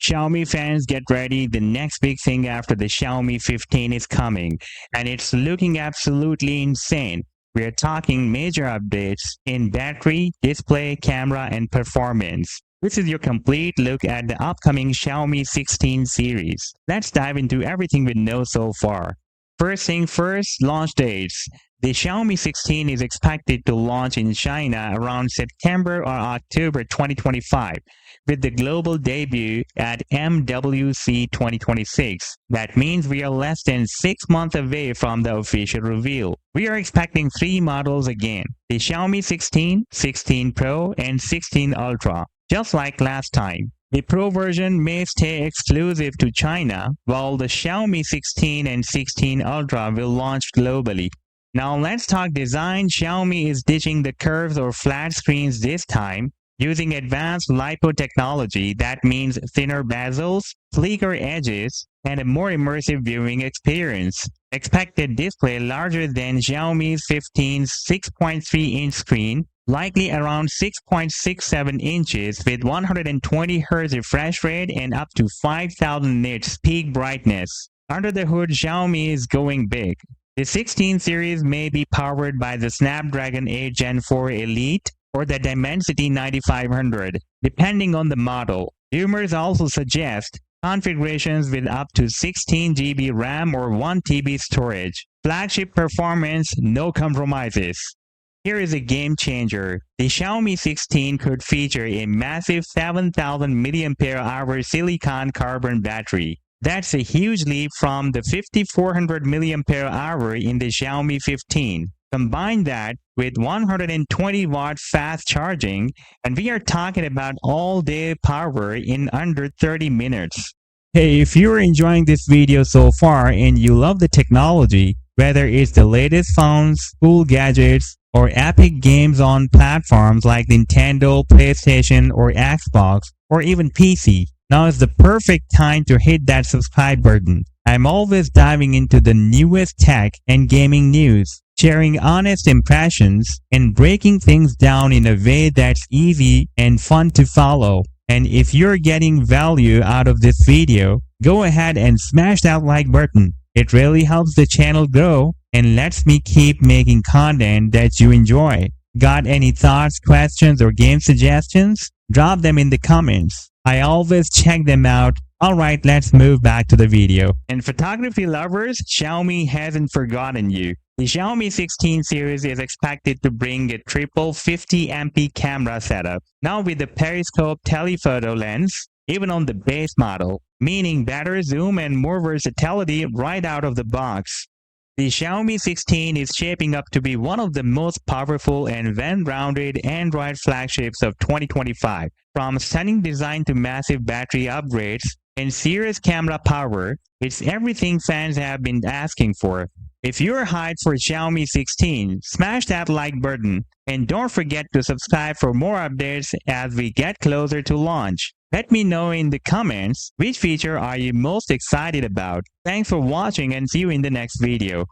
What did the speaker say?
Xiaomi fans, get ready. The next big thing after the Xiaomi 15 is coming, and it's looking absolutely insane. We are talking major updates in battery, display, camera, and performance. This is your complete look at the upcoming Xiaomi 16 series. Let's dive into everything we know so far. First thing first, launch dates. The Xiaomi 16 is expected to launch in China around September or October 2025, with the global debut at MWC 2026. That means we are less than 6 months away from the official reveal. We are expecting 3 models again: the Xiaomi 16, 16 Pro, and 16 Ultra, just like last time. The Pro version may stay exclusive to China, while the Xiaomi 16 and 16 Ultra will launch globally. Now let's talk design. Xiaomi is ditching the curves or flat screens this time, using advanced LIPO technology. That means thinner bezels, sleeker edges, and a more immersive viewing experience. Expected display larger than Xiaomi's 15's 6.3-inch screen, likely around 6.67 inches with 120 Hz refresh rate and up to 5000 nits peak brightness. Under the hood, Xiaomi is going big. The 16 series may be powered by the Snapdragon 8 Gen 4 Elite or the Dimensity 9500, depending on the model. Rumors also suggest configurations with up to 16 GB RAM or 1 TB storage. Flagship performance, no compromises. Here is a game changer. The Xiaomi 16 could feature a massive 7000 mAh silicon carbon battery. That's a huge leap from the 5400 mAh in the Xiaomi 15. Combine that with 120 watt fast charging, and we are talking about all-day power in under 30 minutes. Hey, if you're enjoying this video so far and you love the technology, whether it's the latest phones, cool gadgets, or epic games on platforms like Nintendo, PlayStation, or Xbox, or even PC, now is the perfect time to hit that subscribe button. I'm always diving into the newest tech and gaming news, sharing honest impressions, and breaking things down in a way that's easy and fun to follow. And if you're getting value out of this video, go ahead and smash that like button. It really helps the channel grow and lets me keep making content that you enjoy. Got any thoughts, questions, or game suggestions? Drop them in the comments. I always check them out. Alright, let's move back to the video. And photography lovers, Xiaomi hasn't forgotten you. The Xiaomi 16 series is expected to bring a triple 50MP camera setup, now with the periscope telephoto lens, even on the base model, meaning better zoom and more versatility right out of the box. The Xiaomi 16 is shaping up to be one of the most powerful and well-rounded Android flagships of 2025. From stunning design to massive battery upgrades and serious camera power, it's everything fans have been asking for. If you're hyped for Xiaomi 16, smash that like button and don't forget to subscribe for more updates as we get closer to launch. Let me know in the comments which feature are you most excited about. Thanks for watching and see you in the next video.